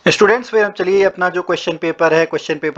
Students फिर हम चलिए अपना जो क्वेश्चन पेपर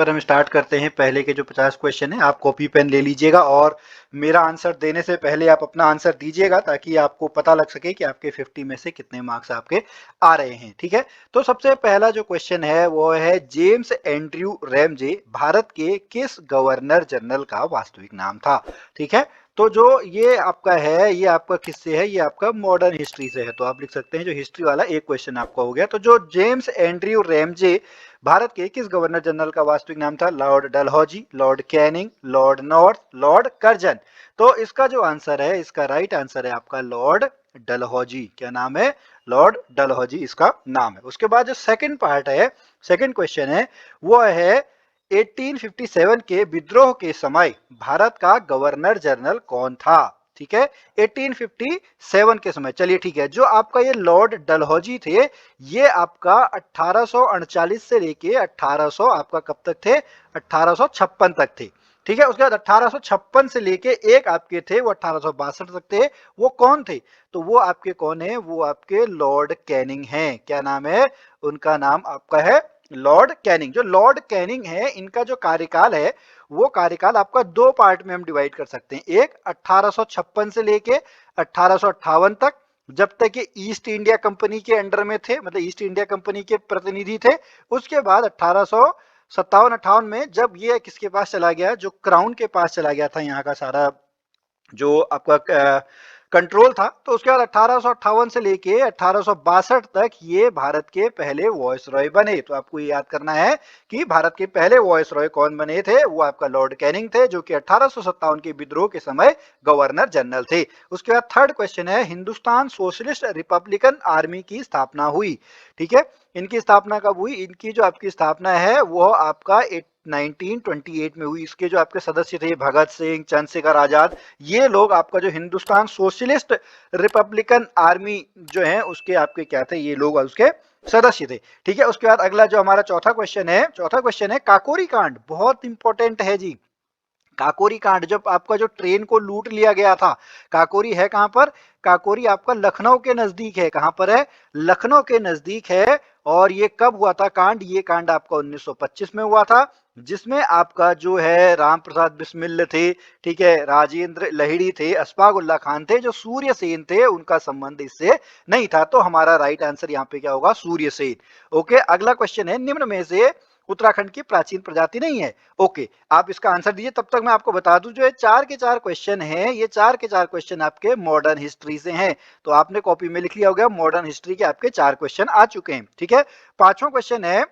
हम स्टार्ट करते हैं। पहले के जो 50 क्वेश्चन है आप कॉपी पेन ले लीजिएगा और मेरा आंसर देने से पहले आप अपना आंसर दीजिएगा ताकि आपको पता लग सके कि आपके 50 में से कितने मार्क्स आपके आ रहे हैं। ठीक है, तो सबसे पहला जो क्वेश्चन है वो है जेम्स एंड्रयू रैमजे भारत के किस गवर्नर जनरल का वास्तविक नाम था। ठीक है, तो जो ये आपका है ये आपका किससे है, ये आपका मॉडर्न हिस्ट्री से है, तो आप लिख सकते हैं जो हिस्ट्री वाला एक क्वेश्चन आपका हो गया। तो जो जेम्स एंड्रयू रैमजे भारत के किस गवर्नर जनरल का वास्तविक नाम था, Lord Dalhousie, Lord Canning, Lord north, Lord Curzon. तो इसका जो आंसर है, इसका राइट आंसर है आपका लॉर्ड डलहौजी। क्या नाम है, लॉर्ड डलहौजी इसका नाम है। उसके बाद जो सेकंड पार्ट है, सेकंड क्वेश्चन है वो है 1857 के विद्रोह के समय भारत का गवर्नर जनरल कौन था। ठीक है, 1857 के समय। चलिए ठीक है, जो आपका ये लॉर्ड डलहौजी थे ये आपका 1839 से लेके 1800 आपका कब तक थे, 1856 तक थे। ठीक है, उसके बाद 1856 से लेके एक आपके थे वो 1862 तक थे। वो कौन थे, तो वो आपके कौन है, वो आपके लॉर्ड कैनिंग हैं। क्या नाम है, उनका नाम आपका है लॉर्ड कैनिंग। जो लॉर्ड कैनिंग है इनका जो कार्यकाल है वो कार्यकाल आपका दो पार्ट में हम डिवाइड कर सकते हैं। एक 1856 से लेके 1858 तक, जब तक ये ईस्ट इंडिया कंपनी के अंडर में थे, मतलब ईस्ट इंडिया कंपनी के प्रतिनिधि थे। उसके बाद 1857-58 में जब ये किसके पास चला गया, जो क्राउन के पास चला गया था यहाँ का सारा जो आपका कंट्रोल था, तो उसके बाद 1858 से लेके 1862 तक ये भारत के पहले वॉइस रॉय बने। तो आपको ये याद करना है कि भारत के पहले वॉइस रॉय कौन बने थे, वो आपका लॉर्ड कैनिंग थे, जो कि 1857 के विद्रोह के समय गवर्नर जनरल थे। उसके बाद थर्ड क्वेश्चन है, हिंदुस्तान सोशलिस्ट रिपब्लिकन आर्मी की स्थापना हुई। ठीक है, इनकी स्थापना कब हुई, इनकी जो आपकी स्थापना है वो आपका 1928 में हुई। इसके जो आपके सदस्य थे भगत सिंह, चंद्रशेखर आजाद, ये लोग आपका जो हिंदुस्तान सोशलिस्ट रिपब्लिकन आर्मी जो है उसके आपके क्या थे, ये लोग उसके सदस्य थे। ठीक है, उसके बाद अगला जो हमारा चौथा क्वेश्चन है, चौथा क्वेश्चन है काकोरी कांड, बहुत इंपॉर्टेंट है जी। काकोरी कांड, जब आपका जो ट्रेन को लूट लिया गया था, काकोरी है कहां पर, काकोरी आपका लखनऊ के नजदीक है। कहां पर है, लखनऊ के नजदीक है। और ये कब हुआ था कांड, ये कांड आपका 1925 में हुआ था, जिसमें आपका जो है राम प्रसाद बिस्मिल थे, ठीक है, राजेंद्र लहिड़ी थे, अशफाक उल्ला खान थे, जो सूर्य सेन थे उनका संबंध इससे नहीं था। तो हमारा राइट आंसर यहाँ पे क्या होगा, सूर्य सेन। ओके, अगला क्वेश्चन है, निम्न में से उत्तराखंड की प्राचीन प्रजाति नहीं है। ओके, आप इसका आंसर दीजिए, तब तक मैं आपको बता दूं जो ये चार के चार क्वेश्चन हैं, ये चार के चार क्वेश्चन आपके मॉडर्न हिस्ट्री से हैं। तो आपने कॉपी में लिख लिया होगा, मॉडर्न हिस्ट्री के आपके चार क्वेश्चन आ चुके हैं। ठीक है, पांचवा क्वेश्चन है,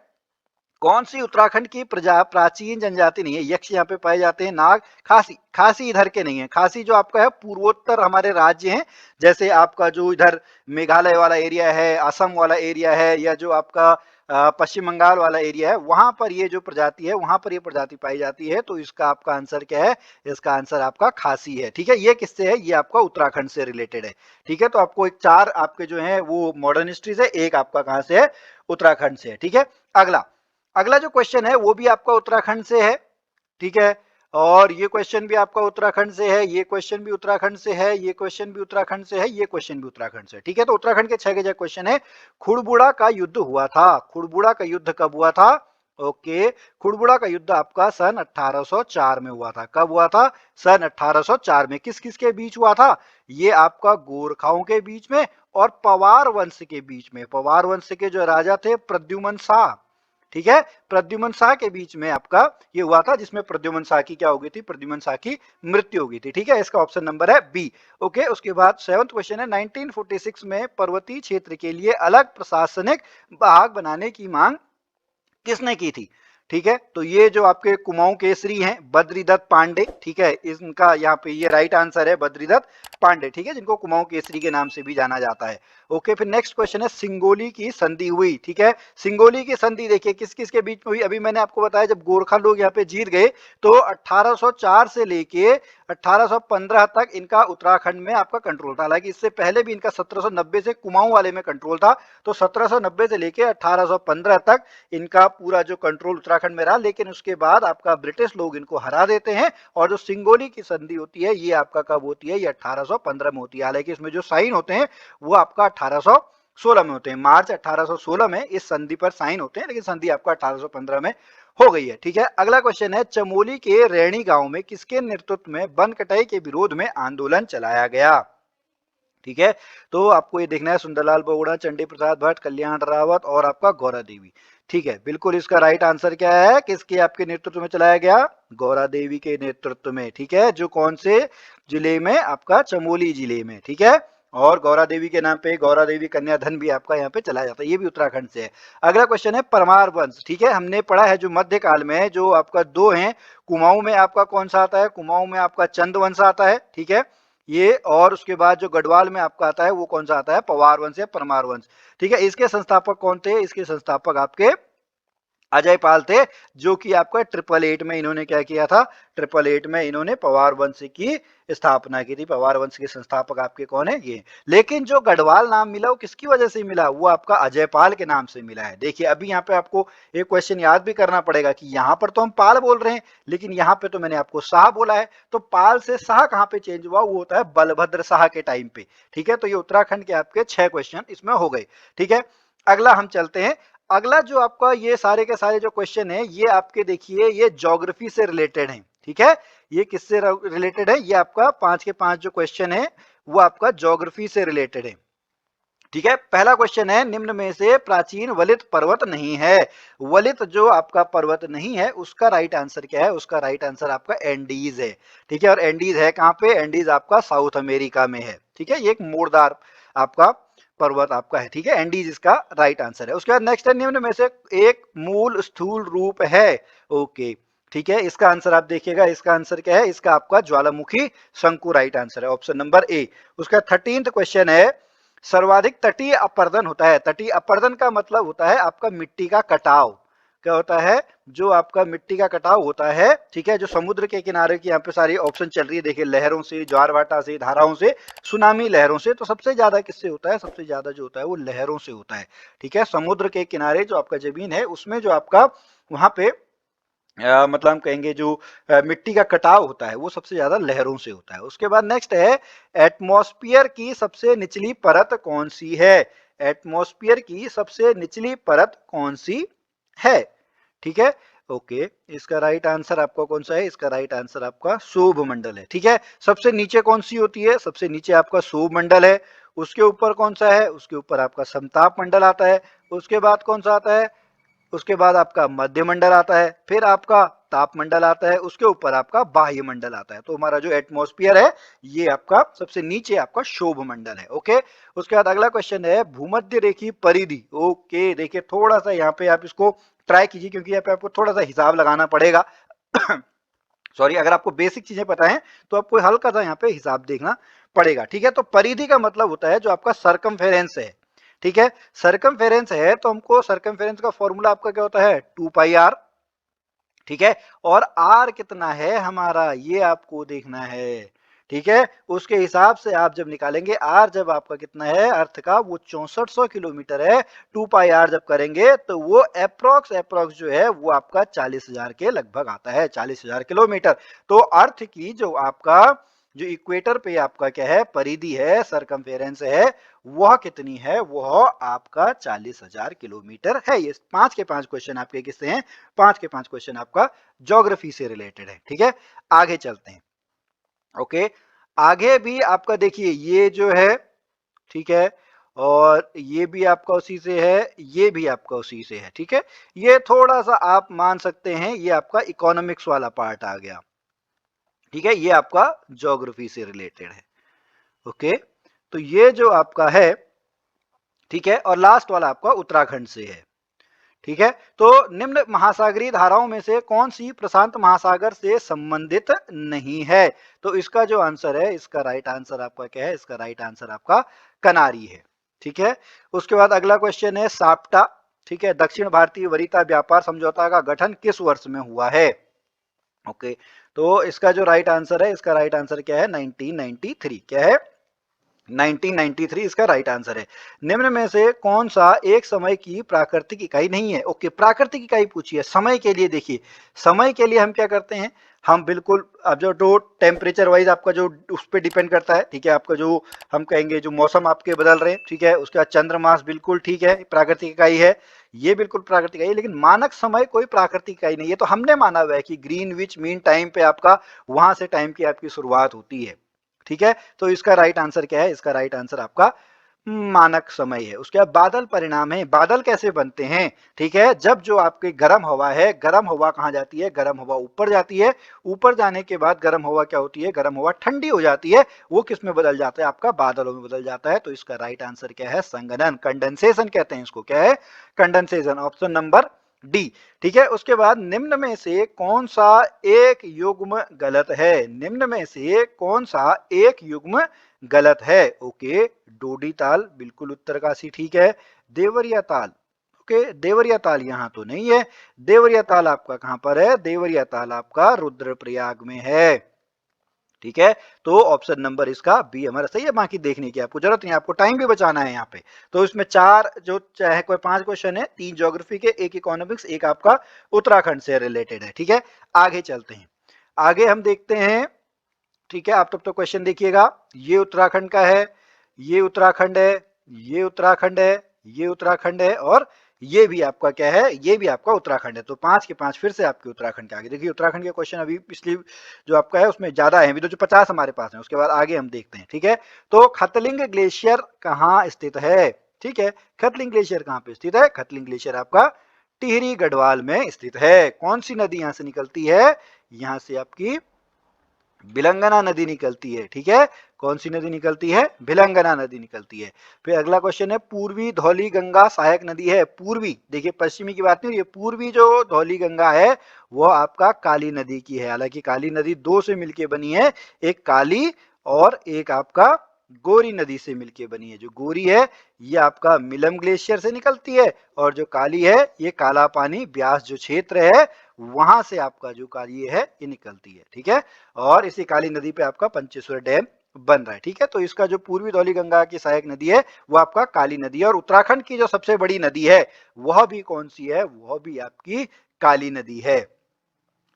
कौन सी उत्तराखंड की प्राचीन जनजाति नहीं है, यक्ष यहाँ पे पाए जाते हैं, नाग, खासी, खासी इधर के नहीं है। खासी जो आपका है पूर्वोत्तर हमारे राज्य हैं, जैसे आपका जो इधर मेघालय वाला एरिया है, असम वाला एरिया है, या जो आपका पश्चिम बंगाल वाला एरिया है, वहां पर ये जो प्रजाति है, वहां पर ये प्रजाति पाई जाती है। तो इसका आपका आंसर क्या है, इसका आंसर आपका खासी है। ठीक है, ये किससे है, ये आपका उत्तराखंड से रिलेटेड है। ठीक है, तो आपको एक चार आपके जो है वो मॉडर्न हिस्ट्री से, एक आपका कहां से है, उत्तराखंड से है। ठीक है, अगला अगला जो क्वेश्चन है वो भी आपका उत्तराखंड से है। ठीक है, और ये क्वेश्चन भी आपका उत्तराखंड से है, ये क्वेश्चन भी उत्तराखंड से है, ये क्वेश्चन भी उत्तराखंड से है, ये क्वेश्चन भी उत्तराखंड से है। ठीक है, तो उत्तराखंड के छह के छह क्वेश्चन है। खुड़बुड़ा का युद्ध हुआ था, खुड़बुड़ा का युद्ध कब हुआ था। ओके, खुड़बुड़ा का युद्ध आपका सन 1804 में हुआ था। कब हुआ था, सन 1804 में। किस किस के बीच हुआ था, ये आपका गोरखाओं के बीच में और पवार वंश के बीच में। पवार वंश के जो राजा थे प्रद्युमन शाह, ठीक है, प्रद्युमन शाह के बीच में आपका ये हुआ था, जिसमें प्रद्युमन शाह की क्या हो गई थी, प्रद्युमन शाह की मृत्यु हो गई थी। ठीक है, इसका ऑप्शन नंबर है बी। ओके, उसके बाद सेवंथ क्वेश्चन है, 1946 में पर्वतीय क्षेत्र के लिए अलग प्रशासनिक भाग बनाने की मांग किसने की थी। ठीक है, तो ये जो आपके कुमाऊं केसरी हैं बद्रीदत्त पांडे, ठीक है, इनका यहाँ पे ये राइट आंसर है बद्रीदत्त पांडे। ठीक है, जिनको कुमाऊं केसरी के नाम से भी जाना जाता है। ओके, फिर नेक्स्ट क्वेश्चन है, सिंगोली की संधि हुई। ठीक है, सिंगोली की संधि देखिए किस किस के बीच में हुई, अभी मैंने आपको बताया जब गोरखा लोग यहाँ पे जीत गए तो 1804 से लेके 1815 तक इनका उत्तराखंड में आपका कंट्रोल था। हालांकि इससे पहले भी इनका 1790 से कुमाऊं वाले में कंट्रोल था। तो 1790 से लेके 1815 तक इनका पूरा जो कंट्रोल उत्तराखंड में रहा, लेकिन उसके बाद आपका ब्रिटिश लोग इनको हरा देते हैं। और जो सिंगोली की संधि होती है ये आपका कब होती है, ये 1815 में होती है। हालांकि इसमें जो साइन होते हैं वो आपका 1800 1816 में होते हैं। मार्च 1816 में इस संधि पर साइन होते हैं, लेकिन संधि आपका 1815 में हो गई है। ठीक है, अगला क्वेश्चन है, चमोली के रैणी गांव में किसके नेतृत्व में वन कटाई के विरोध में आंदोलन चलाया गया? ठीक है, तो आपको ये देखना है, सुंदरलाल बहुगुणा, चंडी प्रसाद भट्ट, कल्याण रावत और आपका गौरा देवी। ठीक है, बिल्कुल इसका राइट आंसर क्या है, किसके आपके नेतृत्व में चलाया गया? गौरा देवी के नेतृत्व में। ठीक है, जो कौन से जिले में? आपका चमोली जिले में। ठीक है, और गौरा देवी के नाम पे गौरा देवी कन्या धन भी आपका यहाँ पे चलाया जाता है, ये भी उत्तराखंड से है। अगला क्वेश्चन है, परमार वंश। ठीक है, हमने पढ़ा है जो मध्यकाल में जो आपका दो हैं, कुमाऊं में आपका कौन सा आता है? कुमाऊं में आपका चंद वंश आता है। ठीक है, ये, और उसके बाद जो गढ़वाल में आपका आता है वो कौन सा आता है? पवार वंश या परमार वंश। ठीक है, इसके संस्थापक कौन थे? इसके संस्थापक आपके अजय पाल थे, जो कि आपका 888 में इन्होंने क्या किया था? 888 में इन्होंने पवार वंश की स्थापना की थी। पवार वंश के संस्थापक आपके कौन है? ये। लेकिन जो गढ़वाल नाम मिला वो किसकी वजह से मिला? वो आपका अजय पाल के नाम से मिला है। देखिए, अभी यहाँ पे आपको एक क्वेश्चन याद भी करना पड़ेगा कि यहाँ पर तो हम पाल बोल रहे हैं, लेकिन यहाँ पे तो मैंने आपको शाह बोला है, तो पाल से शाह कहाँ पे चेंज हुआ? वो होता है बलभद्र शाह के टाइम पे। ठीक है, तो ये उत्तराखंड के आपके 6 क्वेश्चन इसमें हो गए। ठीक है, अगला हम चलते हैं। अगला जो आपका ये सारे के सारे जो क्वेश्चन है, ये आपके देखिए ये ज्योग्राफी से रिलेटेड है। ठीक है, ये किससे रिलेटेड है? ये आपका 5 के 5 जो क्वेश्चन है वो आपका ज्योग्राफी से रिलेटेड है। ठीक है, पहला क्वेश्चन है, निम्न में से प्राचीन वलित पर्वत नहीं है। वलित जो आपका पर्वत नहीं है उसका राइट आंसर क्या है? उसका राइट आंसर आपका एंडीज है। ठीक है, और एंडीज है कहां पे? एंडीज आपका साउथ अमेरिका में है। ठीक है, ये एक मोड़दार आपका पर्वत आपका है। ठीक है, एंडीज इसका राइट आंसर है। उसके बाद नेक्स्ट है, निम्न में से एक मूल स्थूल रूप है। ओके, ठीक है, इसका आंसर आप देखिएगा, इसका आंसर क्या है? इसका आपका ज्वालामुखी शंकु राइट आंसर है, ऑप्शन नंबर ए। उसका 13th क्वेश्चन है, सर्वाधिक तटीय अपरदन होता है। तटीय अपरदन का मतलब होता है आपका मिट्टी का कटाव। क्या होता है? जो आपका मिट्टी का कटाव होता है। ठीक है, जो समुद्र के किनारे की यहाँ पे सारी ऑप्शन चल रही है, देखिए, लहरों से, ज्वार भाटा से, धाराओं से, सुनामी लहरों से, तो सबसे ज्यादा किससे होता है? सबसे ज्यादा जो होता है वो लहरों से होता है। ठीक है, समुद्र के किनारे जो आपका जमीन है उसमें जो आपका वहां पे मतलब हम कहेंगे जो मिट्टी का कटाव होता है वो सबसे ज्यादा लहरों से होता है। उसके बाद नेक्स्ट है, एटमॉस्फेयर की सबसे निचली परत कौन सी है? एटमॉस्फेयर की सबसे निचली परत कौन सी है? ठीक है, ओके, इसका राइट आंसर आपका कौन सा है? इसका राइट आंसर आपका शोभ मंडल है। ठीक है, सबसे नीचे कौन सी होती है? सबसे नीचे आपका शोभ मंडल है। उसके ऊपर कौन सा है? उसके ऊपर आपका समताप मंडल आता है। उसके बाद कौन सा आता है? उसके बाद आपका मध्य मंडल आता है, फिर आपका ताप मंडल आता है, उसके ऊपर आपका बाह्य मंडल आता है। तो हमारा जो एटमॉस्फेयर है ये आपका सबसे नीचे आपका शोभ मंडल है। ओके, उसके बाद अगला क्वेश्चन है, भूमध्य रेखी परिधि। ओके, देखिए थोड़ा सा यहाँ पे आप इसको ट्राई कीजिए, क्योंकि यहाँ पे आपको थोड़ा सा हिसाब लगाना पड़ेगा। सॉरी, अगर आपको बेसिक चीजें पता है तो आपको हल्का सा यहाँ पे हिसाब देखना पड़ेगा। ठीक है, तो परिधि का मतलब होता है जो आपका सरकमफेरेंस है। ठीक है, सरकमफेरेंस है तो हमको सरकमफेरेंस का फॉर्मूला आपका क्या होता है? 2 पाई r। ठीक है, और r कितना है हमारा ये आपको देखना है। ठीक है, उसके हिसाब से आप जब निकालेंगे r, जब आपका कितना है अर्थ का, वो 6400 किलोमीटर है। 2 पाई r जब करेंगे तो वो अप्रोक्स जो है वो आपका 40,000 के लगभग आता है, 40,000 किलोमीटर। तो अर्थ की जो आपका जो इक्वेटर पे आपका क्या है? परिधि है, सरकमफेरेंस है, वह कितनी है? वह आपका 40,000 किलोमीटर है। ये 5 के 5 क्वेश्चन आपके किससे हैं? 5 के 5 क्वेश्चन आपका ज्योग्राफी से रिलेटेड है। ठीक है, आगे चलते हैं। ओके, आगे भी आपका देखिए ये जो है, ठीक है, और ये भी आपका उसी से है, ये भी आपका उसी से है। ठीक है, ये थोड़ा सा आप मान सकते हैं ये आपका इकोनॉमिक्स वाला पार्ट आ गया। ठीक है, ये आपका ज्योग्राफी से रिलेटेड है। ओके, तो ये जो आपका है, ठीक है, और लास्ट वाला आपका उत्तराखंड से है। ठीक है, तो निम्न महासागरीय धाराओं में से कौन सी प्रशांत महासागर से संबंधित नहीं है? तो इसका जो आंसर है, इसका राइट आंसर आपका क्या है? इसका राइट आंसर आपका कनारी है। ठीक है, उसके बाद अगला क्वेश्चन है, साप्टा। ठीक है, दक्षिण भारतीय वरीयता व्यापार समझौता का गठन किस वर्ष में हुआ है? ओके, तो इसका जो राइट आंसर है, इसका राइट आंसर क्या है? 1993। क्या है? 1993 इसका राइट आंसर है। निम्न में से कौन सा एक समय की प्राकृतिक इकाई नहीं है? ओके, प्राकृतिक इकाई पूछी है समय के लिए। देखिए, समय के लिए हम क्या करते हैं? हम बिल्कुल अब जो टेम्परेचर वाइज आपका जो उस पर डिपेंड करता है, ठीक है, आपका जो हम कहेंगे जो मौसम आपके बदल रहे हैं, ठीक है, उसके बाद चंद्रमास बिल्कुल ठीक है प्राकृतिक इकाई है, ये बिल्कुल प्राकृतिक इकाई है, लेकिन मानक समय कोई प्राकृतिक इकाई नहीं है। तो हमने माना हुआ है कि ग्रीन विच मीन टाइम पे आपका वहां से टाइम की आपकी शुरुआत होती है, ठीक है। तो इसका राइट आंसर क्या है? इसका राइट आंसर आपका मानक समय है। उसके बाद बादल परिणाम है। बादल कैसे बनते हैं? ठीक है, जब जो आपकी गर्म हवा है, गर्म हवा कहाँ जाती है? गर्म हवा ऊपर जाती है, ऊपर जाने के बाद गर्म हवा क्या होती है? गर्म हवा ठंडी हो जाती है, वो किस में बदल जाता है? आपका बादलों में बदल जाता है। तो इसका राइट आंसर क्या है? संघनन, कंडेंसेशन कहते हैं इसको। क्या है? Condensation, option number D. ठीक है, उसके बाद निम्न में से कौन सा एक युग्म गलत है? निम्न में से कौन सा एक युग्म गलत है? ओके, डोडी ताल बिल्कुल उत्तरकाशी ठीक है। देवरिया ताल, ओके, देवरिया ताल यहाँ तो नहीं है। देवरिया ताल आपका कहां पर है? देवरिया ताल आपका रुद्रप्रयाग में है, ठीक है। तो ऑप्शन नंबर इसका बी हमारा सही है। बाकी देखने की आपको जरूरत नहीं, आपको टाइम भी बचाना है यहाँ पे। तो इसमें चार जो चाहे कोई पांच क्वेश्चन है, तीन ज्योग्राफी के, एक इकोनॉमिक्स, एक आपका उत्तराखंड से रिलेटेड है, ठीक है। आगे चलते हैं, आगे हम देखते हैं, ठीक है। आप तब तो क्वेश्चन देखिएगा, ये उत्तराखंड का है, ये उत्तराखंड है, ये उत्तराखंड है, ये उत्तराखंड है, और ये भी आपका क्या है? ये भी आपका उत्तराखंड है। तो पांच के पांच फिर से आपके उत्तराखंड के आगे देखिए। उत्तराखंड के क्वेश्चन अभी पिछली जो आपका है उसमें ज्यादा है, अभी तो जो 50 हमारे पास है। उसके बाद आगे हम देखते हैं, ठीक है। तो खतलिंग ग्लेशियर कहाँ स्थित है? ठीक है, खतलिंग ग्लेशियर कहाँ पे स्थित है? खतलिंग ग्लेशियर आपका टिहरी गढ़वाल में स्थित है। कौन सी नदी यहां से निकलती है? यहां से आपकी भिलंगना नदी निकलती है, ठीक है। कौन सी नदी निकलती है? भिलंगना नदी निकलती है। फिर अगला क्वेश्चन है, पूर्वी धौली गंगा सहायक नदी है। पूर्वी, देखिए पश्चिमी की बात नहीं, ये पूर्वी जो धौली गंगा है वो आपका काली नदी की है। हालांकि काली नदी दो से मिलके बनी है, एक काली और एक आपका गोरी नदी से मिलके बनी है। जो गोरी है ये आपका मिलम ग्लेशियर से निकलती है, और जो काली है ये काला पानी ब्यास जो क्षेत्र है वहां से आपका जो काली है ये निकलती है, ठीक है। और इसी काली नदी पे आपका पंचेश्वर डैम बन रहा है, ठीक है। तो इसका जो पूर्वी धौली गंगा की सहायक नदी है वो आपका काली नदी है। और उत्तराखंड की जो सबसे बड़ी नदी है वह भी कौन सी है? वह भी आपकी काली नदी है,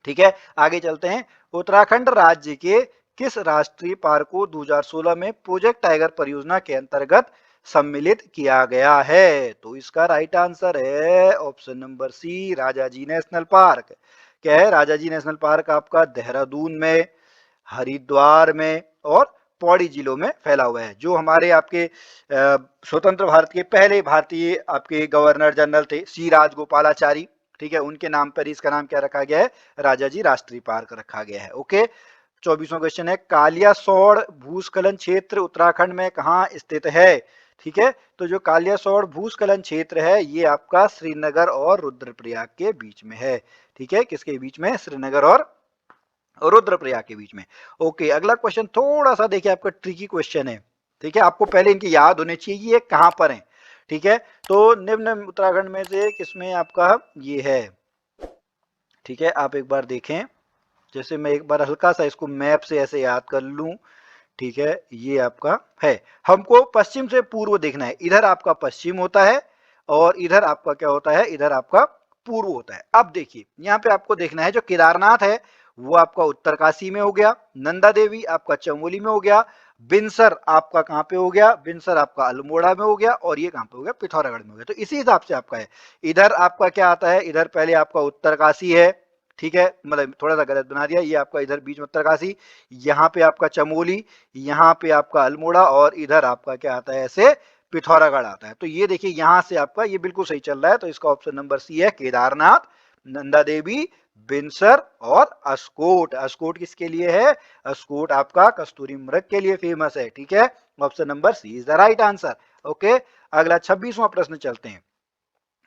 ठीक है। आगे चलते हैं, उत्तराखंड राज्य के किस राष्ट्रीय पार्क को 2016 में प्रोजेक्ट टाइगर परियोजना के अंतर्गत सम्मिलित किया गया है? तो इसका राइट आंसर है option number C, Rajaji national park. क्या है? राजाजी नेशनल पार्क आपका देहरादून में, हरिद्वार में और पौड़ी जिलों में फैला हुआ है। जो हमारे आपके स्वतंत्र भारत के पहले भारतीय आपके गवर्नर जनरल थे, सी राजगोपालाचारी, ठीक है, उनके नाम पर इसका नाम क्या रखा गया है? राजाजी राष्ट्रीय पार्क रखा गया है। ओके, 24वां क्वेश्चन है, कालियासोड़ भूस्खलन क्षेत्र उत्तराखंड में कहाँ स्थित है? ठीक है, तो जो कालियासोड़ भूस्खलन क्षेत्र है ये आपका श्रीनगर और रुद्रप्रयाग के बीच में है, ठीक है। किसके बीच में? श्रीनगर और रुद्रप्रयाग के बीच में। ओके, अगला क्वेश्चन थोड़ा सा देखिए आपका ट्रिकी क्वेश्चन है, ठीक है। आपको पहले इनकी याद होनी चाहिए ये कहां पर है, ठीक है। तो निम्न उत्तराखंड में से किसमें आपका ये है, ठीक है। आप एक बार देखें, जैसे मैं एक बार हल्का सा इसको मैप से ऐसे याद कर लूं, ठीक है। ये आपका है, हमको पश्चिम से पूर्व देखना है। इधर आपका पश्चिम होता है और इधर आपका क्या होता है? इधर आपका पूर्व होता है। अब देखिए यहाँ पे आपको देखना है, जो केदारनाथ है वो आपका उत्तरकाशी में हो गया, नंदा देवी आपका चमोली में हो गया, बिनसर आपका कहाँ पे हो गया? बिनसर आपका अल्मोड़ा में हो गया, और ये कहाँ पे हो गया? पिथौरागढ़ में हो गया। तो इसी हिसाब से आपका है। इधर आपका क्या आता है? इधर पहले आपका उत्तरकाशी है, ठीक है, मतलब थोड़ा सा गलत बना दिया, ये आपका इधर बीच में उत्तरकाशी, यहाँ पे आपका चमोली, यहाँ पे आपका अल्मोड़ा, और इधर आपका क्या आता है? ऐसे पिथौरागढ़ आता है। तो ये देखिए यहाँ से आपका ये बिल्कुल सही चल रहा है। तो इसका ऑप्शन नंबर सी है, केदारनाथ, नंदा देवी, बिनसर और अस्कोट। अस्कोट किसके लिए है? अस्कोट आपका कस्तूरी मृग के लिए फेमस है, ठीक है। Option number C is the right answer. Okay, अगला 26वां प्रश्न चलते हैं।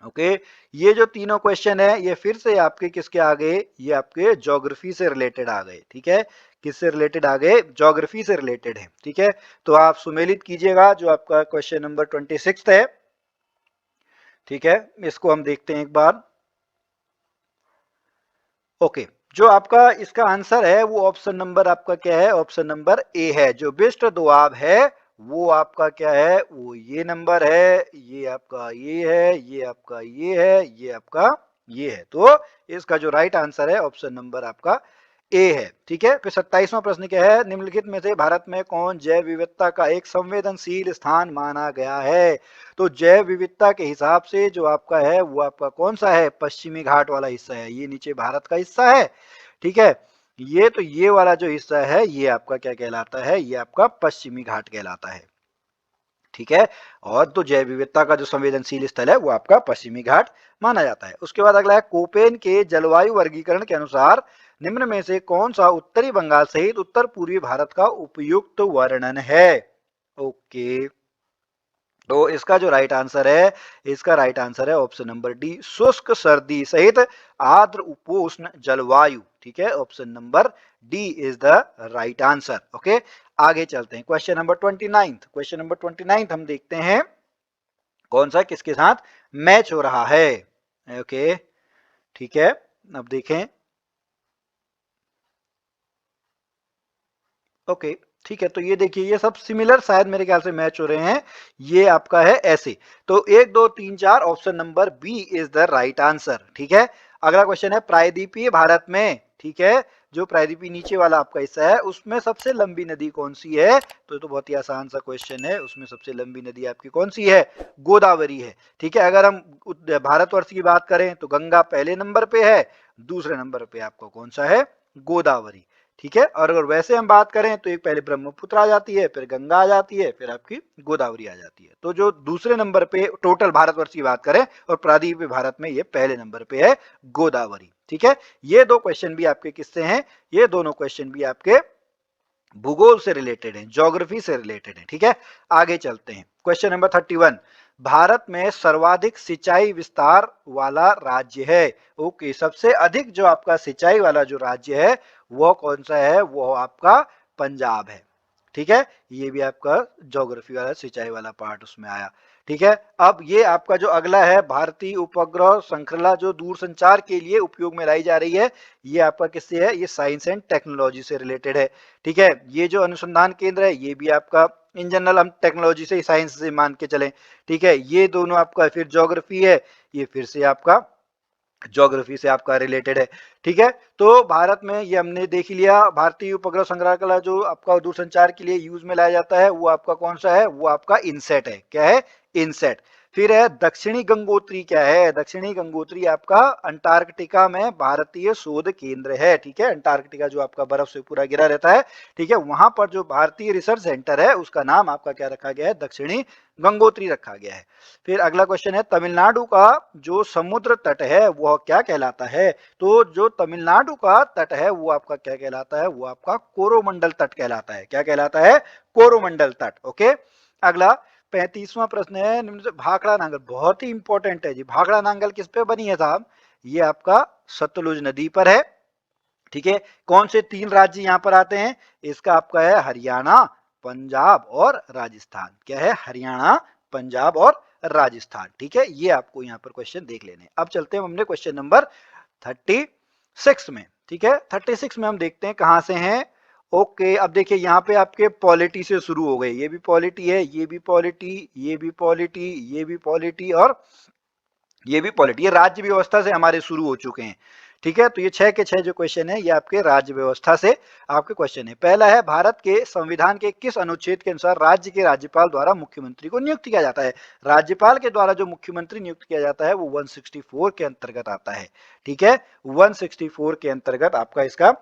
ओके, ये जो तीनों क्वेश्चन है ये फिर से आपके किसके आ गए? ये आपके ज्योग्राफी से रिलेटेड आ गए, ठीक है। किससे रिलेटेड आ गए? ज्योग्राफी से रिलेटेड है, ठीक है। तो आप सुमेलित कीजिएगा जो आपका क्वेश्चन नंबर 26 है, ठीक है। इसको हम देखते हैं एक बार। ओके, जो आपका इसका आंसर है वो ऑप्शन नंबर आपका क्या है? ऑप्शन नंबर ए है। जो बेस्ट दोआब है वो आपका क्या है? वो ये नंबर है, ये आपका ये है, ये आपका ये है, ये आपका ये है। तो इसका जो राइट आंसर है ऑप्शन नंबर आपका ए है। ठीक है, फिर 27वां प्रश्न क्या है, निम्नलिखित में से भारत में कौन जैव विविधता का एक संवेदनशील स्थान माना गया है। तो जैव विविधता के हिसाब से जो आपका है वो आपका कौन सा है, पश्चिमी घाट वाला हिस्सा है, ये नीचे भारत का हिस्सा है। ठीक है, ये तो ये वाला जो हिस्सा है ये आपका क्या कहलाता है, ये आपका पश्चिमी घाट कहलाता है। ठीक है, और तो जैव विविधता का जो संवेदनशील स्थल है वो आपका पश्चिमी घाट माना जाता है। उसके बाद अगला है, कोपेन के जलवायु वर्गीकरण के अनुसार निम्न में से कौन सा उत्तरी बंगाल सहित उत्तर पूर्वी भारत का उपयुक्त वर्णन है। ओके, तो इसका जो राइट आंसर है, इसका राइट आंसर है ऑप्शन नंबर डी, शुष्क सर्दी सहित आर्द्र उपोष्ण जलवायु। ठीक है, option number D is the right answer. Okay, आगे चलते हैं, क्वेश्चन नंबर 29। क्वेश्चन नंबर 29 हम देखते हैं कौन सा किसके साथ मैच हो रहा है। ओके, ठीक है, अब देखें। ओके, ठीक है, तो ये देखिए ये सब सिमिलर शायद मेरे ख्याल से मैच हो रहे हैं। ये आपका है ऐसे, तो 1 2 3 4 option number B is the right answer. ठीक है, अगला क्वेश्चन है, प्रायद्वीपीय भारत में, ठीक है, जो प्रायद्वीपीय नीचे वाला आपका हिस्सा है उसमें सबसे लंबी नदी कौन सी है। तो ये तो बहुत ही आसान सा क्वेश्चन है, उसमें सबसे लंबी नदी आपकी कौन सी है, गोदावरी है। ठीक है, अगर हम भारतवर्ष की बात करें तो गंगा पहले नंबर पे है, दूसरे नंबर पे आपको कौन सा है, गोदावरी। ठीक है, और अगर वैसे हम बात करें तो एक पहले ब्रह्मपुत्र आ जाती है, फिर गंगा आ जाती है, फिर आपकी गोदावरी आ जाती है। तो जो दूसरे नंबर पे टोटल भारतवर्ष की बात करें और प्रायद्वीपीय भारत में ये पहले नंबर पे है गोदावरी। ठीक है, ये दो क्वेश्चन भी आपके किससे हैं, ये दोनों क्वेश्चन भी आपके भूगोल से रिलेटेड है, ज्योग्राफी से रिलेटेड है। ठीक है, आगे चलते हैं, क्वेश्चन नंबर 31, भारत में सर्वाधिक सिंचाई विस्तार वाला राज्य है। ओके, सबसे अधिक जो आपका सिंचाई वाला जो राज्य है वो कौन सा है, वो आपका पंजाब है। ठीक है, ये भी आपका ज्योग्राफी वाला सिंचाई वाला पार्ट उसमें आया। ठीक है, अब ये आपका जो अगला है, भारतीय उपग्रह श्रृंखला जो दूरसंचार के लिए उपयोग में लाई जा रही है, ये आपका किससे है, ये साइंस एंड टेक्नोलॉजी से रिलेटेड है। ठीक है, ये जो अनुसंधान केंद्र है ये भी आपका इन जनरल हम टेक्नोलॉजी से, साइंस से मान के चलें। ठीक है, ये दोनों आपका फिर ज्योग्राफी है, ये फिर से आपका ज्योग्राफी से आपका रिलेटेड है। ठीक है, तो भारत में ये हमने देख लिया, भारतीय उपग्रह संग्रहकला जो आपका दूरसंचार के लिए यूज में लाया जाता है वो आपका कौन सा है, वो आपका इनसेट है। क्या है, इनसेट। फिर है दक्षिणी गंगोत्री, क्या है, दक्षिणी गंगोत्री आपका अंटार्कटिका में भारतीय शोध केंद्र है। ठीक है, अंटार्कटिका जो आपका बर्फ से पूरा घिरा रहता है, ठीक है, वहां पर जो भारतीय रिसर्च सेंटर है उसका नाम आपका क्या रखा गया है, दक्षिणी गंगोत्री रखा गया है। फिर अगला क्वेश्चन है, तमिलनाडु का जो समुद्र तट है वह क्या कहलाता है। तो जो तमिलनाडु का तट है वो आपका क्या कहलाता है, वो आपका कोरोमंडल तट कहलाता है। क्या कहलाता है, कोरोमंडल तट। ओके, अगला 35वां प्रश्न है, निम्न से भाखड़ा नांगल बहुत ही इंपॉर्टेंट है जी। भाखड़ा नांगल किस पे बनी है साहब, ये आपका सतलुज नदी पर है। ठीक है, कौन से 3 राज्य यहां पर आते हैं, इसका आपका है हरियाणा, पंजाब और राजस्थान। क्या है, हरियाणा, पंजाब और राजस्थान। ठीक है, ये आपको यहां पर क्वेश्चन देख लेने। अब चलते हैं हमने क्वेश्चन नंबर 36 में। ठीक है, 36 में हम देखते हैं कहां से हैं। ओके, अब देखिए यहाँ पे आपके पॉलिटी से शुरू हो गए, ये भी पॉलिटी है, ये भी पॉलिटी, ये भी पॉलिटी, ये भी पॉलिटी और ये भी पॉलिटी, ये राज्य व्यवस्था से हमारे शुरू हो चुके हैं। ठीक है, तो ये 6 के 6 जो क्वेश्चन है ये आपके राज्य व्यवस्था से आपके क्वेश्चन है। पहला है, भारत के संविधान के किस अनुच्छेद के अनुसार राज्य के राज्यपाल द्वारा मुख्यमंत्री को नियुक्त किया जाता है। राज्यपाल के द्वारा जो मुख्यमंत्री नियुक्त किया जाता है वो 164 के अंतर्गत आता है। ठीक है, 164 के अंतर्गत आपका इसका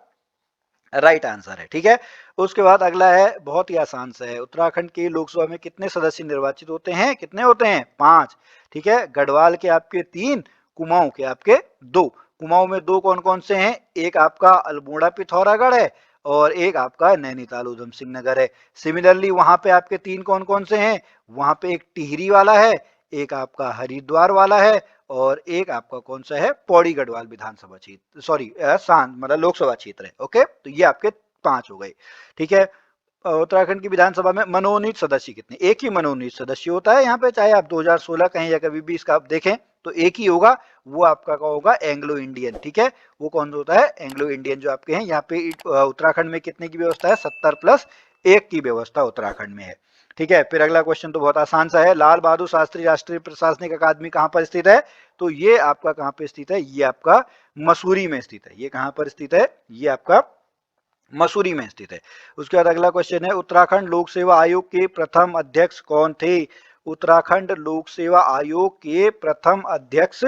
राइट आंसर है। ठीक है, उसके बाद अगला है, बहुत ही आसान सा है, उत्तराखंड की लोकसभा में कितने सदस्य निर्वाचित होते हैं, कितने होते हैं, 5। ठीक है, गढ़वाल के आपके 3, कुमाऊं के आपके 2। कुमाऊं में 2 कौन कौन से हैं, एक आपका अल्मोड़ा पिथौरागढ़ है और एक आपका नैनीताल उधम सिंह नगर है। सिमिलरली वहां पे आपके 3 कौन कौन से हैं, वहां पे एक टिहरी वाला है, एक आपका हरिद्वार वाला है और एक आपका कौन सा है, पौड़ी गढ़वाल विधानसभा क्षेत्र, सॉरी मतलब लोकसभा क्षेत्र है। ओके, तो ये आपके 5 हो गए। ठीक है, उत्तराखंड की विधानसभा में मनोनीत सदस्य कितने, एक ही मनोनीत सदस्य होता है यहाँ पे, चाहे आप 2016 कहीं या कभी भी इसका आप देखें तो एक ही होगा, वो आपका क्या होगा, एंग्लो इंडियन। ठीक है, वो कौन सा होता है, एंग्लो इंडियन जो आपके हैं। यहाँ पे उत्तराखंड में कितने की व्यवस्था है, 70+1 की व्यवस्था उत्तराखंड में है। ठीक है, फिर अगला क्वेश्चन तो बहुत आसान सा है, लाल बहादुर शास्त्री राष्ट्रीय प्रशासनिक अकादमी कहाँ पर स्थित है। तो ये आपका कहाँ पे स्थित है, ये आपका मसूरी में स्थित है। ये कहाँ पर स्थित है, ये आपका मसूरी में स्थित है। उसके बाद अगला क्वेश्चन है, उत्तराखंड लोक सेवा आयोग के प्रथम अध्यक्ष कौन थे? उत्तराखंड लोक सेवा आयोग के प्रथम अध्यक्ष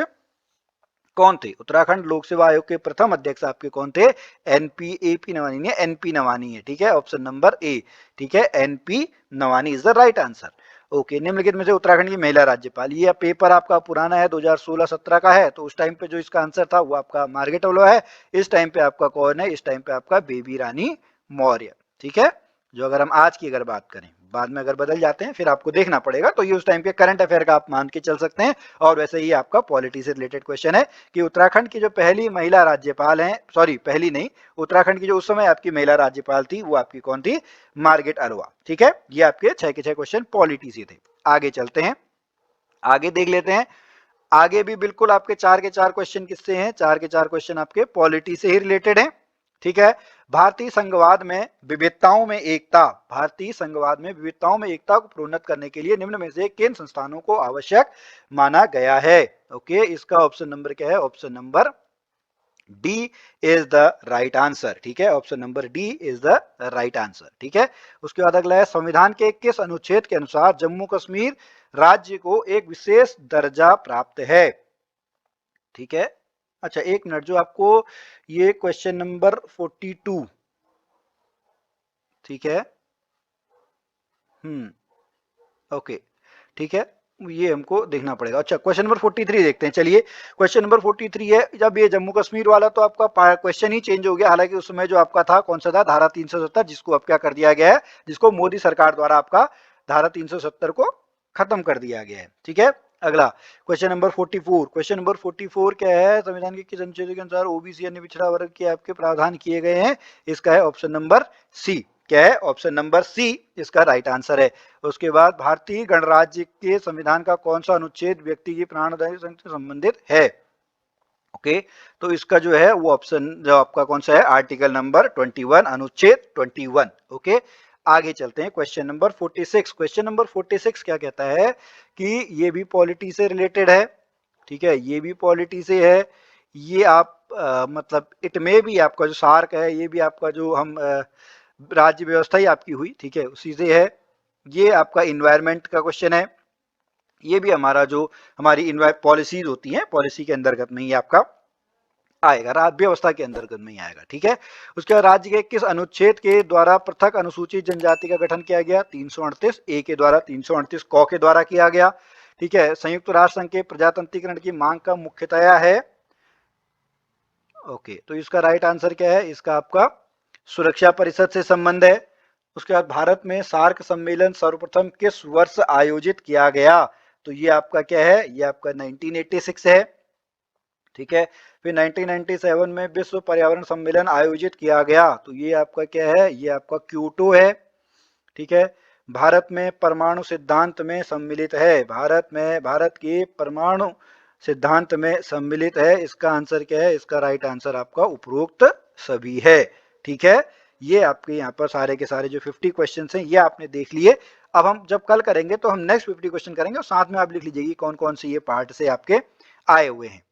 कौन थे? उत्तराखंड लोक सेवा आयोग के प्रथम अध्यक्ष आपके कौन थे? एपी नवानी ने, एनपी नवानी है, ठीक है, ऑप्शन नंबर ए, ठीक है, NP Nawani is the right answer. Okay, निम्नलिखित में से उत्तराखंड की महिला राज्यपाल, ये पेपर आपका पुराना है, 2016-17 का है, तो उस टाइम पे जो इसका आंसर था वो आपका मार्गारेट वल्लभा है। इस टाइम पे आपका कौन है? इस टाइम पे आपका बेबी रानी मौर्य, ठीक है। जो अगर हम आज की अगर बात करें, बाद में अगर बदल जाते हैं फिर आपको देखना पड़ेगा, तो ये उस टाइम के करंट अफेयर का आप मान के चल सकते हैं। और वैसे ही आपका पॉलिटी से रिलेटेड क्वेश्चन है कि उत्तराखंड की जो पहली महिला राज्यपाल हैं, सॉरी पहली नहीं, उत्तराखंड की जो उस समय आपकी महिला राज्यपाल थी वो आपकी कौन थी? मार्गारेट वल्लभा, ठीक है। ये आपके 6 के 6 क्वेश्चन पॉलिटी से थे। आगे चलते हैं, आगे देख लेते हैं। आगे भी बिल्कुल आपके 4 के 4 क्वेश्चन किससे हैं? 4 के 4 क्वेश्चन आपके पॉलिटी से ही रिलेटेड हैं, ठीक है। भारतीय संघवाद में विविधताओं में एकता, भारतीय संघवाद में विविधताओं में एकता को प्रोन्नत करने के लिए निम्न में से किन संस्थानों को आवश्यक माना गया है? ओके, इसका ऑप्शन नंबर क्या है? Option number D is the right answer, ठीक है, option number D is the right answer, ठीक है। उसके बाद अगला है, संविधान के किस अनुच्छेद के अनुसार जम्मू कश्मीर राज्य को एक विशेष दर्जा प्राप्त है? ठीक है, अच्छा एक मिनट, जो आपको ये क्वेश्चन नंबर 42, ठीक है, ओके, ठीक है, ये हमको देखना पड़ेगा। अच्छा, क्वेश्चन नंबर 43 देखते हैं, चलिए। क्वेश्चन नंबर 43 है, जब ये जम्मू कश्मीर वाला तो आपका क्वेश्चन ही चेंज हो गया, हालांकि उस समय जो आपका था कौन सा था? धारा 370, जिसको अब क्या कर दिया गया है? जिसको मोदी सरकार द्वारा आपका धारा 370 को खत्म कर दिया गया है, ठीक है। अगला क्वेश्चन नंबर 44, क्वेश्चन नंबर 44 क्या है? संविधान के किस अनुच्छेद के अनुसार ओबीसी अन्य पिछड़ा वर्ग के आपके प्रावधान किए गए हैं? इसका है ऑप्शन नंबर सी, क्या है? ऑप्शन नंबर सी इसका राइट आंसर है। उसके बाद भारतीय गणराज्य के संविधान का कौन सा अनुच्छेद व्यक्ति की प्राणदायी से संबंधित है? ओके, तो इसका जो है वो ऑप्शन जो आपका कौन सा है? आर्टिकल नंबर 21, अनुच्छेद 21। ओके, आगे चलते हैं, क्वेश्चन नंबर 46। क्वेश्चन नंबर 46 क्या कहता है कि ये भी पॉलिटी से रिलेटेड है, ठीक है, ये भी पॉलिटी से है। ये आप मतलब इट में भी आपका जो सार्क है, ये भी आपका जो हम राज्य व्यवस्था ही आपकी हुई, ठीक है, उसी से है। ये आपका इन्वायरमेंट का क्वेश्चन है, ये भी हमारा जो हमारी पॉलिसीज होती हैं, पॉलिसी के अंतर्गत में ही आपका आएगा, राज्य व्यवस्था के अंतर्गत में ही आएगा, ठीक है। उसके बाद राज्य के किस अनुच्छेद के द्वारा पृथक अनुसूचित जनजाति का गठन किया गया? 338 ए के द्वारा, 338 क के द्वारा किया गया, ठीक है। संयुक्त राष्ट्र संघ के प्रजातंत्रीकरण की मांग का मुख्यतया है, ओके, तो इसका राइट आंसर क्या है? इसका आपका सुरक्षा परिषद से संबंध है। उसके बाद भारत में सार्क सम्मेलन सर्वप्रथम किस वर्ष आयोजित किया गया? तो ये आपका क्या है? ये आपका 1986 है, ठीक है। फिर 1997 में विश्व पर्यावरण सम्मेलन आयोजित किया गया, तो ये आपका क्या है? ये आपका क्योटो है, ठीक है। भारत में परमाणु सिद्धांत में सम्मिलित है, भारत के परमाणु सिद्धांत में सम्मिलित है, इसका आंसर क्या है? इसका राइट आंसर आपका उपरोक्त सभी है, ठीक है। ये आपके यहाँ पर सारे के सारे जो 50 क्वेश्चन हैं ये आपने देख लिए। अब हम जब कल करेंगे तो हम नेक्स्ट 50 क्वेश्चन करेंगे और साथ में आप लिख लीजिए कौन कौन से ये पार्ट से आपके आए हुए हैं।